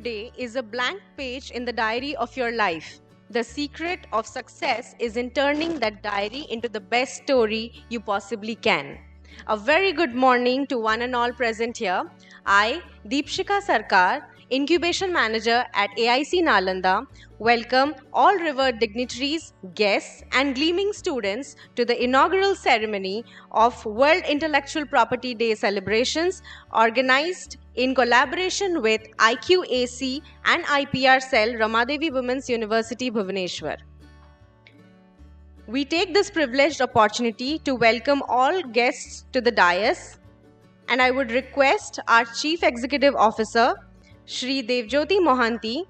today is a blank page in the diary of your life. The secret of success is in turning that diary into the best story you possibly can. A very good morning to one and all present here. I, Deepshika Sarkar, Incubation Manager at AIC Nalanda, welcome all revered dignitaries, guests, and gleaming students to the inaugural ceremony of World Intellectual Property Day celebrations organized in collaboration with IQAC and IPR Cell, Ramadevi Women's University, Bhubaneswar. We take this privileged opportunity to welcome all guests to the dais, and I would request our Chief Executive Officer, Shri Devjyoti Mohanty,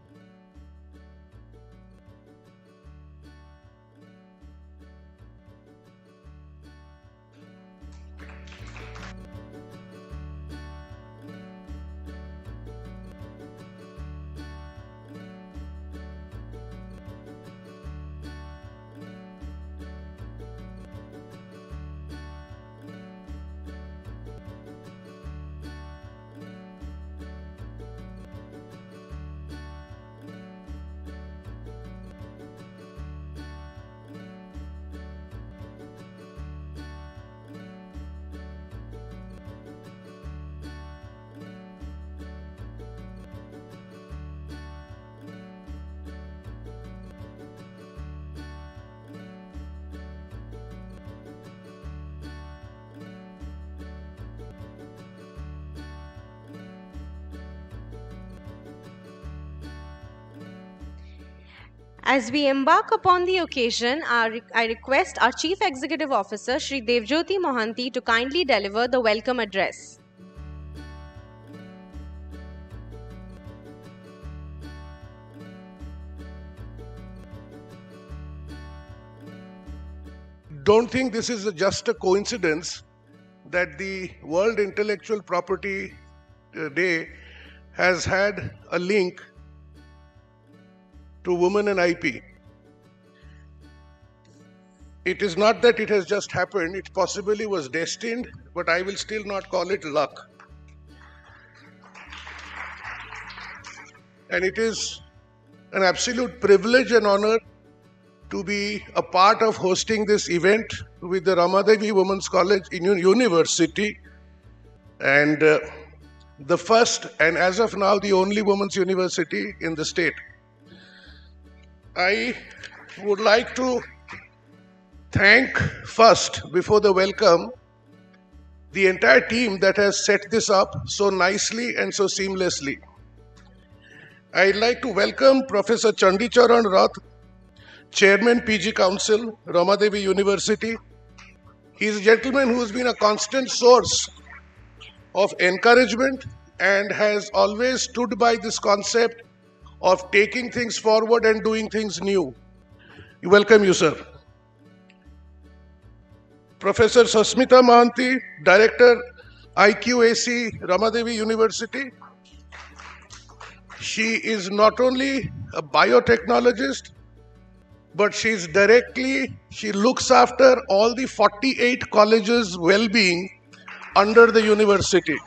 as we embark upon the occasion, I request our Chief Executive Officer, Shri Devjyoti Mohanty, to kindly deliver the welcome address. Don't think this is just a coincidence that the World Intellectual Property Day has had a link to women and IP. It is not that it has just happened, it possibly was destined, but I will still not call it luck. And it is an absolute privilege and honor to be a part of hosting this event with the Ramadevi Women's College in University, and the first and as of now the only women's university in the state. I would like to thank first, before the welcome, the entire team that has set this up so nicely and so seamlessly. I'd like to welcome Professor Chandicharan Rath, Chairman PG Council, Ramadevi University. He is a gentleman who has been a constant source of encouragement and has always stood by this concept of taking things forward and doing things new. We welcome you, sir. Professor Susmita Mohanty, Director, IQAC, Ramadevi University. She is not only a biotechnologist, but she looks after all the 48 colleges' well-being under the university.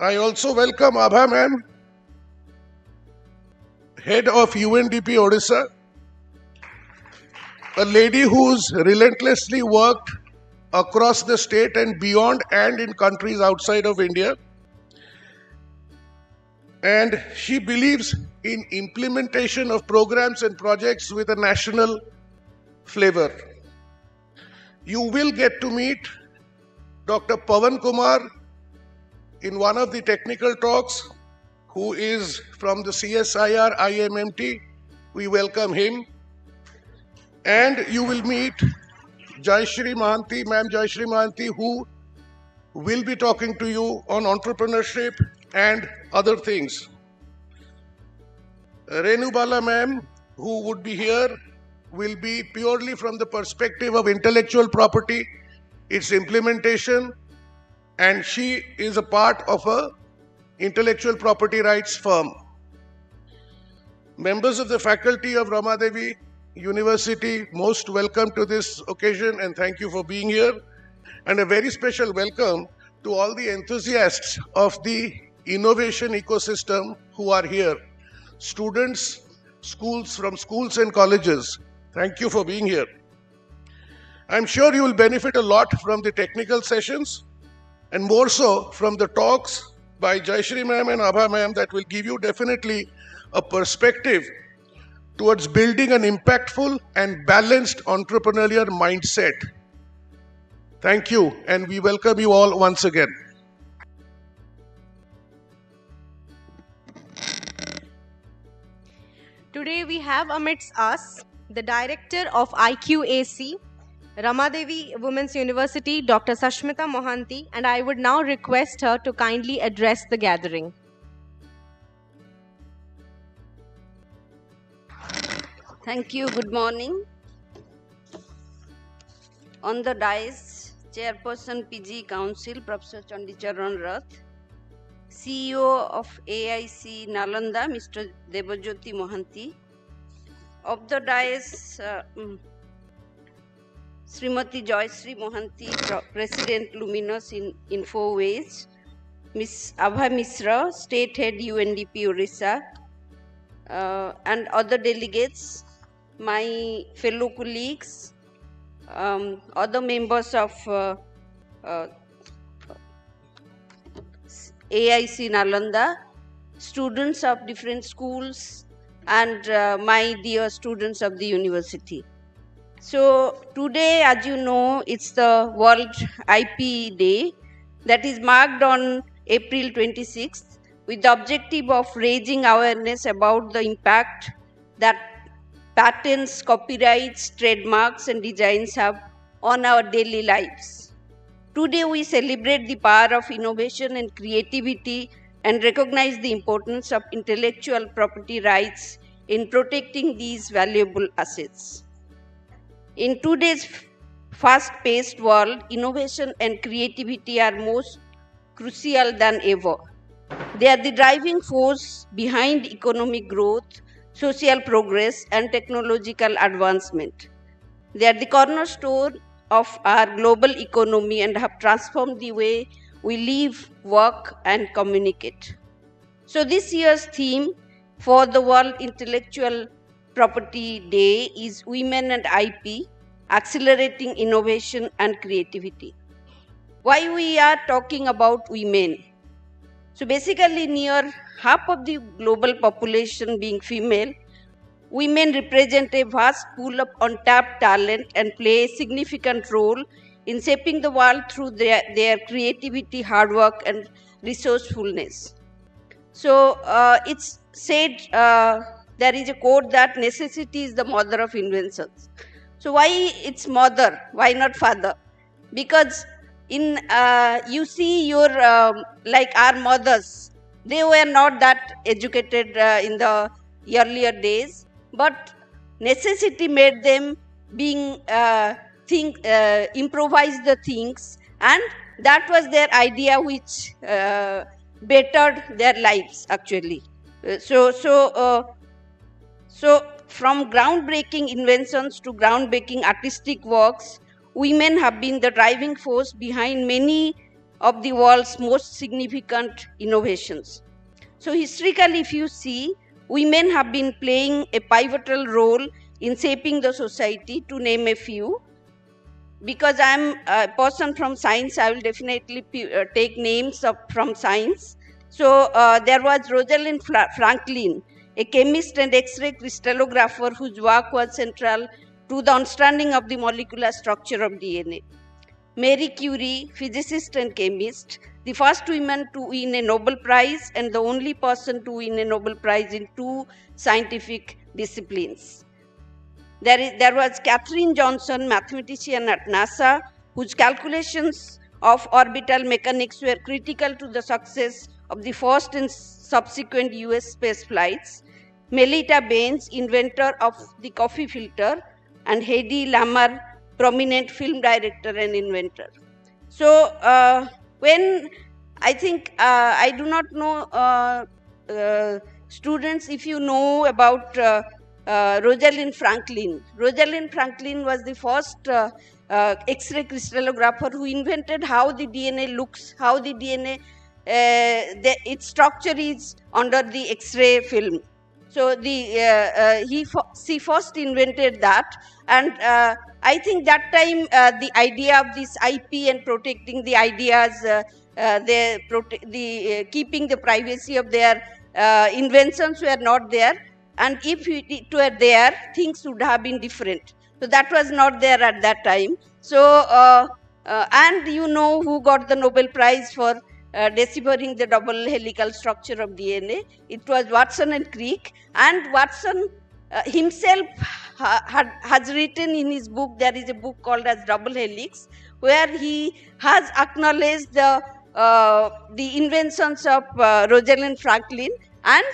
I also welcome Abha ma'am, Head of UNDP Odisha, a lady who's relentlessly worked across the state and beyond and in countries outside of India. And she believes in implementation of programs and projects with a national flavor. You will get to meet Dr. Pawan Kumar in one of the technical talks, who is from the CSIR IMMT. We welcome him. And you will meet Jayashree Mohanty, Ma'am Jayashree Mohanty, who will be talking to you on entrepreneurship and other things. Renu Bala ma'am, who would be here, will be purely from the perspective of intellectual property, its implementation, and she is a part of a intellectual property rights firm. Members of the faculty of Ramadevi University, most welcome to this occasion and thank you for being here. And a very special welcome to all the enthusiasts of the innovation ecosystem who are here, students, schools from schools and colleges, thank you for being here. I'm sure you will benefit a lot from the technical sessions and more so from the talks by Jayashree ma'am and Abha ma'am that will give you definitely a perspective towards building an impactful and balanced entrepreneurial mindset. Thank you, and we welcome you all once again. Today we have amidst us the director of IQAC, Ramadevi Women's University, Dr. Sashmita Mohanty, and I would now request her to kindly address the gathering. Thank you. Good morning. On the dais, Chairperson PG Council, Professor Chandicharan Rath, CEO of AIC Nalanda, Mr. Debajyoti Mohanty. Of the dais, Srimati Joyshree Mohanty, President Luminous in Infoways, Ms. Abha Misra, State Head UNDP Odisha, and other delegates, my fellow colleagues, other members of AIC Nalanda, students of different schools, and my dear students of the university. So today, as you know, it's the World IP Day that is marked on April 26th with the objective of raising awareness about the impact that patents, copyrights, trademarks, and designs have on our daily lives. Today, we celebrate the power of innovation and creativity and recognize the importance of intellectual property rights in protecting these valuable assets. In today's fast-paced world, innovation and creativity are most crucial than ever. They are the driving force behind economic growth, social progress, and technological advancement. They are the cornerstone of our global economy and have transformed the way we live, work, and communicate. So this year's theme for the World Intellectual Property Day is Women and IP, Accelerating Innovation and Creativity. Why we are talking about women? So basically, near half of the global population being female, women represent a vast pool of untapped talent and play a significant role in shaping the world through their creativity, hard work, and resourcefulness. So it's said, there is a quote that necessity is the mother of inventions. So why it's mother? Why not father? Because in you see your like our mothers, they were not that educated in the earlier days, but necessity made them being improvise the things, and that was their idea which bettered their lives actually. So from groundbreaking inventions to groundbreaking artistic works, women have been the driving force behind many of the world's most significant innovations. So historically, if you see, women have been playing a pivotal role in shaping the society, to name a few. Because I'm a person from science, I will definitely take names from science. So there was Rosalind Franklin, a chemist and X-ray crystallographer whose work was central to the understanding of the molecular structure of DNA. Marie Curie, physicist and chemist, the first woman to win a Nobel Prize and the only person to win a Nobel Prize in 2 scientific disciplines. There was Katherine Johnson, mathematician at NASA, whose calculations of orbital mechanics were critical to the success of the first and subsequent US space flights. Melita Baines, inventor of the coffee filter, and Hedy Lamarr, prominent film director and inventor. So when I think, I do not know students if you know about Rosalind Franklin. Rosalind Franklin was the first X-ray crystallographer who invented how the DNA looks, how the DNA, its structure is under the X-ray film. So she first invented that, and I think that time the idea of this IP and protecting the ideas, keeping the privacy of their inventions were not there. And if it were there, things would have been different. So that was not there at that time. So, and you know who got the Nobel Prize for deciphering the double helical structure of DNA? It was Watson and Crick. And Watson himself has written in his book, there is a book called as Double Helix, where he has acknowledged the inventions of Rosalind Franklin. And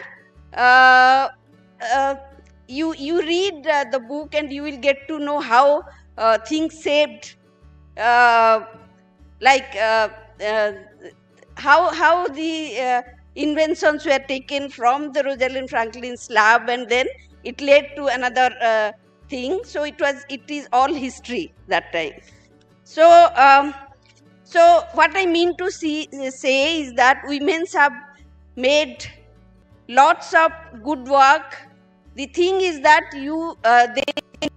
you read the book and you will get to know how things shaped, how the inventions were taken from the Rosalind Franklin's lab, and then it led to another thing. So it is all history that time. So so what I mean to say is that women have made lots of good work. The thing is that they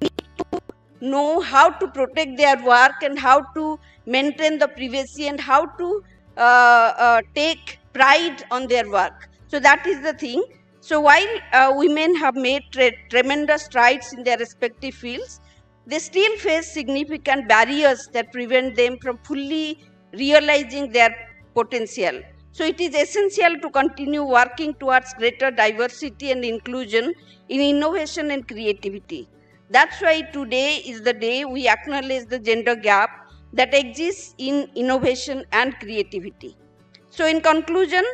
need to know how to protect their work and how to maintain the privacy and how to take pride on their work. So that is the thing. So while women have made tremendous strides in their respective fields, they still face significant barriers that prevent them from fully realizing their potential. So it is essential to continue working towards greater diversity and inclusion in innovation and creativity. That's why today is the day we acknowledge the gender gap that exists in innovation and creativity. So in conclusion,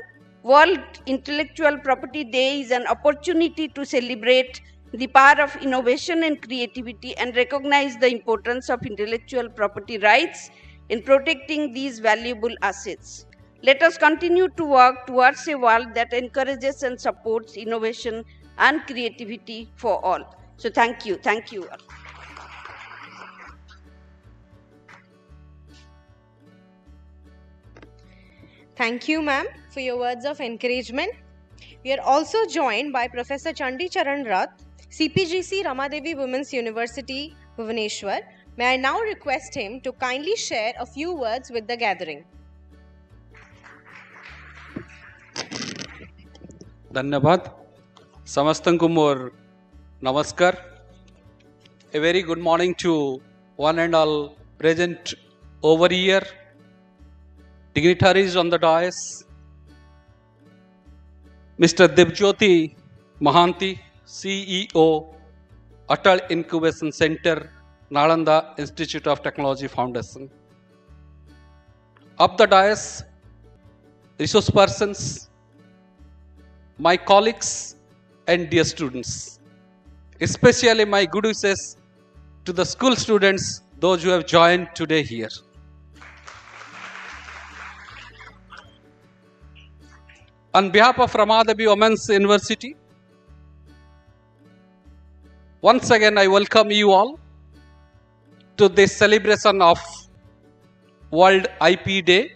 World Intellectual Property Day is an opportunity to celebrate the power of innovation and creativity and recognize the importance of intellectual property rights in protecting these valuable assets. Let us continue to work towards a world that encourages and supports innovation and creativity for all. So thank you. Thank you. Thank you, ma'am, for your words of encouragement. We are also joined by Professor Chandi Charan Rath, CPGC Ramadevi Women's University, Bhubaneswar. May I now request him to kindly share a few words with the gathering. धन्यवाद. समस्तंकु मोर नमस्कार. A very good morning to one and all present over here, dignitaries on the dais, Mr. Dibjyoti Mahanti, CEO, Atal Incubation Center, Nalanda Institute of Technology Foundation. Up the dais, resource persons, my colleagues and dear students, especially my good wishes to the school students, those who have joined today here. On behalf of Ramadevi Women's University, once again I welcome you all to this celebration of World IP Day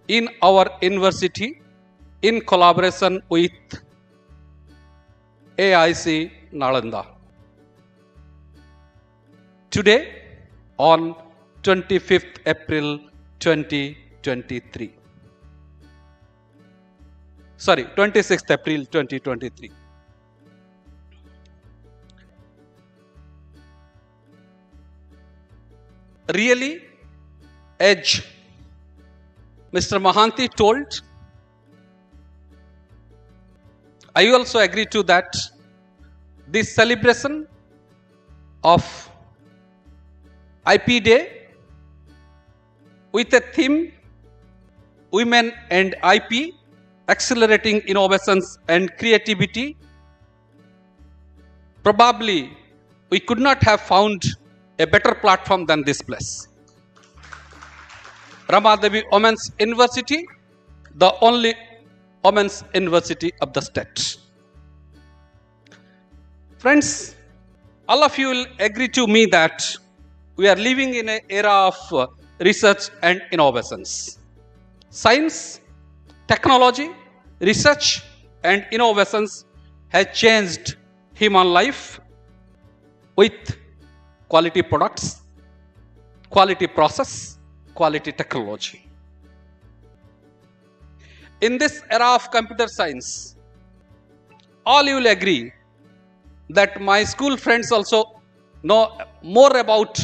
in our university in collaboration with AIC Nalanda. Today on 25th April 2023. Sorry, 26th April 2023. Really, as Mr. Mahanti told, I also agree to that. This celebration of IP Day with a theme Women and IP, Accelerating Innovations and Creativity. Probably we could not have found a better platform than this place. Ramadevi Women's University, the only women's university of the state. Friends, all of you will agree to me that we are living in an era of research and innovations. Science, technology, research and innovations has changed human life with quality products, quality process, quality technology. In this era of computer science, all you will agree that my school friends also know more about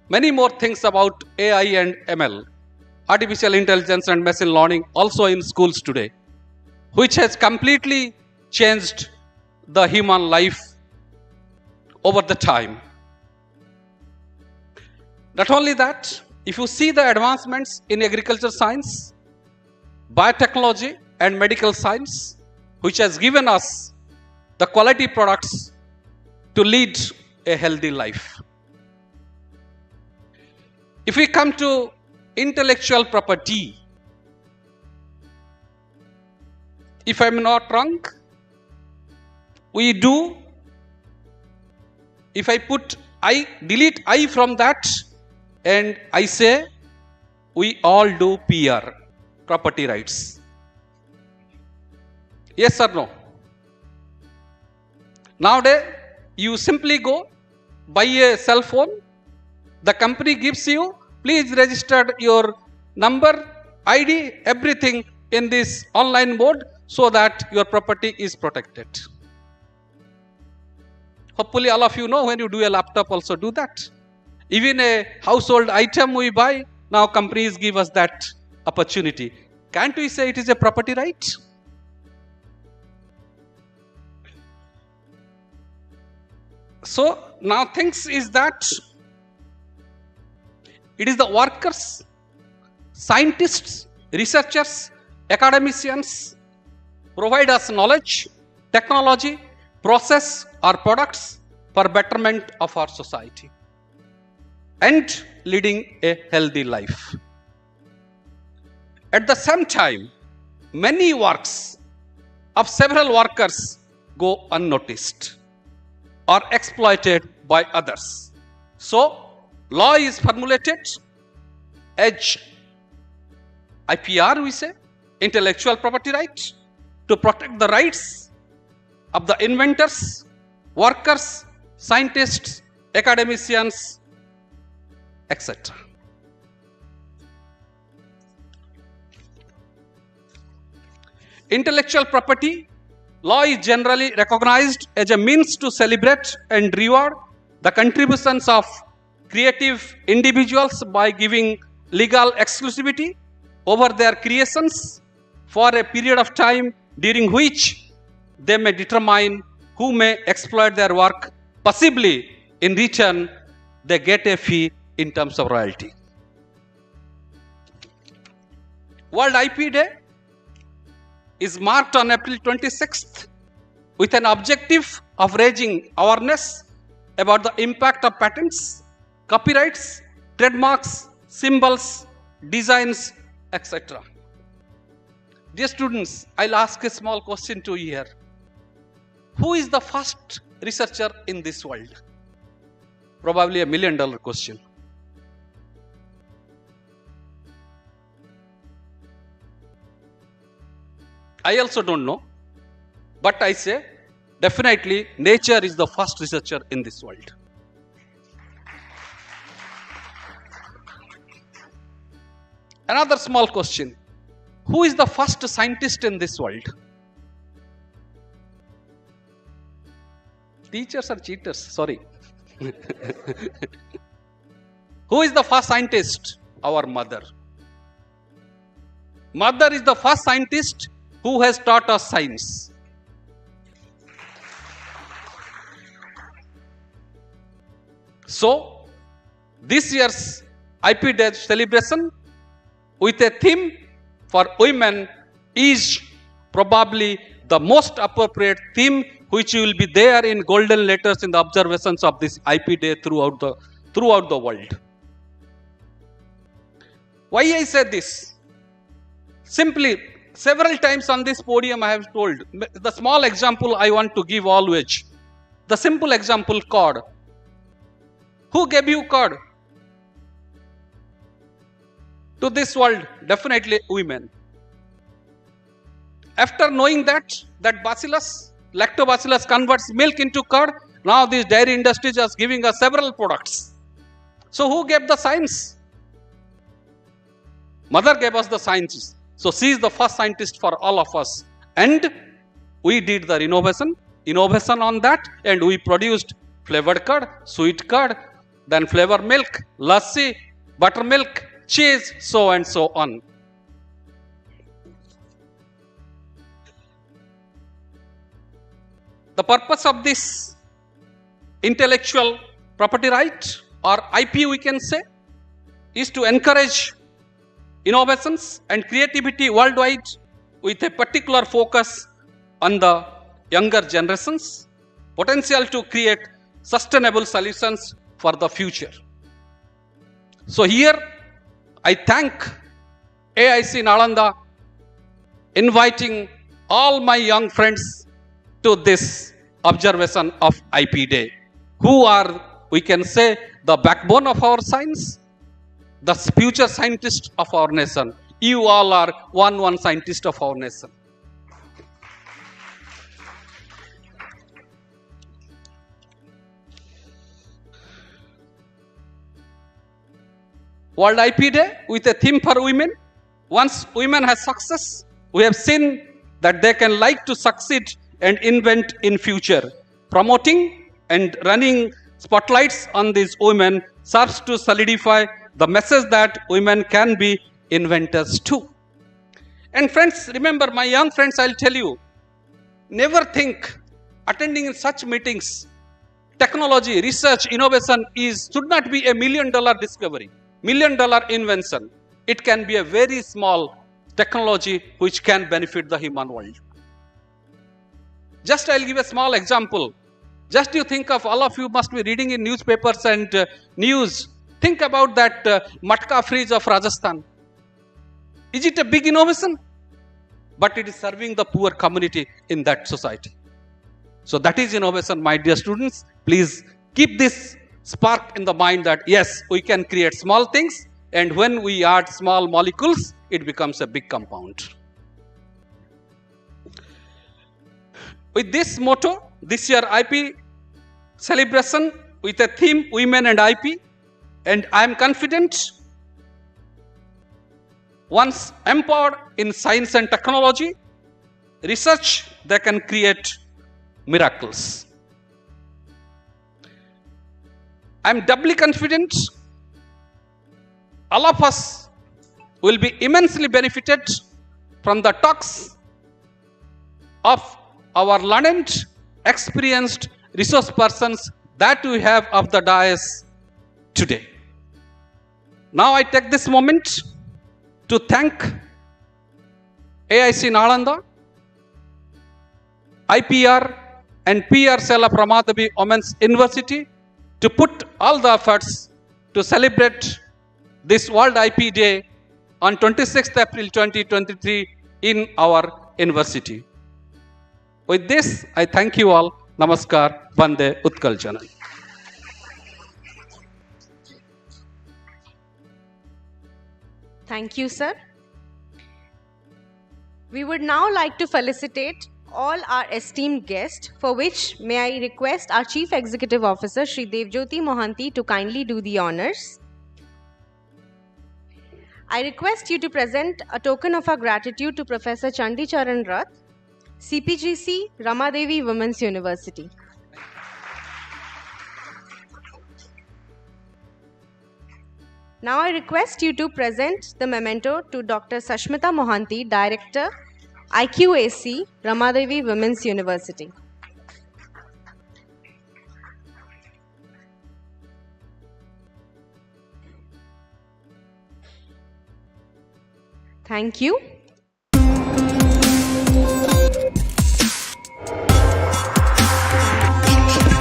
many more things about AI and ML, artificial intelligence and machine learning also in schools today, which has completely changed the human life over the time. Not only that, if you see the advancements in agriculture science, biotechnology and medical science, which has given us the quality products to lead a healthy life. If we come to intellectual property, if I'm not wrong, we do, if I put I, delete I from that and I say we all do PR, property rights. Yes or no? Nowadays, you simply go buy a cell phone, the company gives you, please register your number, ID, everything in this online mode so that your property is protected. Hopefully all of you know when you do a laptop also do that. Even a household item we buy, now companies give us that opportunity. Can't we say it is a property right? So now things is that it is the workers, scientists, researchers, academicians provide us knowledge, technology, process or products for betterment of our society and leading a healthy life. At the same time, many works of several workers go unnoticed or exploited by others. So, law is formulated as IPR, we say, intellectual property right, to protect the rights of the inventors, workers, scientists, academicians, etc. Intellectual property law is generally recognized as a means to celebrate and reward the contributions of creative individuals by giving legal exclusivity over their creations for a period of time during which they may determine who may exploit their work. Possibly in return they get a fee in terms of royalty. World IP Day is marked on April 26th with an objective of raising awareness about the impact of patents, copyrights, trademarks, symbols, designs, etc. Dear students, I'll ask a small question to you here. Who is the first researcher in this world? Probably $1 million question. I also don't know, but I say definitely nature is the first researcher in this world. Another small question. Who is the first scientist in this world? Teachers are cheaters, sorry. Who is the first scientist? Our mother. Mother is the first scientist who has taught us science. So, this year's IP Day celebration with a theme for women is probably the most appropriate theme which will be there in golden letters in the observations of this IP Day throughout the world. Why I say this? Simply, several times on this podium I have told, the small example I want to give always. The simple example, cod. Who gave you cod? To this world, definitely women. After knowing that bacillus, lactobacillus converts milk into curd, now this dairy industry is giving us several products. So who gave the science? Mother gave us the science. So she is the first scientist for all of us. And we did the innovation on that, and we produced flavored curd, sweet curd, then flavor milk, lassi, buttermilk, cheese, so and so on. The purpose of this intellectual property right, or IP we can say, is to encourage innovations and creativity worldwide with a particular focus on the younger generations, potential to create sustainable solutions for the future. So here I thank AIC Nalanda inviting all my young friends to this observation of IP Day, who are, we can say, the backbone of our science, the future scientists of our nation. You all are one scientist of our nation. World IP Day with a theme for women. Once women have success, we have seen that they can like to succeed and invent in future. Promoting and running spotlights on these women serves to solidify the message that women can be inventors too. And friends, remember, my young friends, I'll tell you, never think attending in such meetings, technology, research, innovation should not be a $1 million discovery, $1 million invention. It can be a very small technology which can benefit the human world. Just I'll give a small example. Just you think of, all of you must be reading in newspapers and news. Think about that matka fridge of Rajasthan. Is it a big innovation? But it is serving the poor community in that society. So that is innovation, my dear students. Please keep this spark in the mind that yes, we can create small things, and when we add small molecules, it becomes a big compound. With this motto, this year IP celebration with a theme Women and IP, and I am confident once empowered in science and technology, research, they can create miracles. I am doubly confident all of us will be immensely benefited from the talks of our learned, experienced resource persons that we have of the dais today. Now I take this moment to thank AIC Nalanda, IPR and PR cell of Ramadevi Women's University to put all the efforts to celebrate this World IP Day on 26th April 2023 in our university. With this, I thank you all. Namaskar, Vande Utkal Janani. Thank you, sir. We would now like to felicitate all our esteemed guests, for which may I request our Chief Executive Officer, Shri Devjyoti Mohanty, to kindly do the honors. I request you to present a token of our gratitude to Professor Chandi Charan Rath, CPGC, Ramadevi Women's University. Now I request you to present the memento to Dr. Sashmita Mohanty, Director, IQAC, Ramadevi Women's University. Thank you.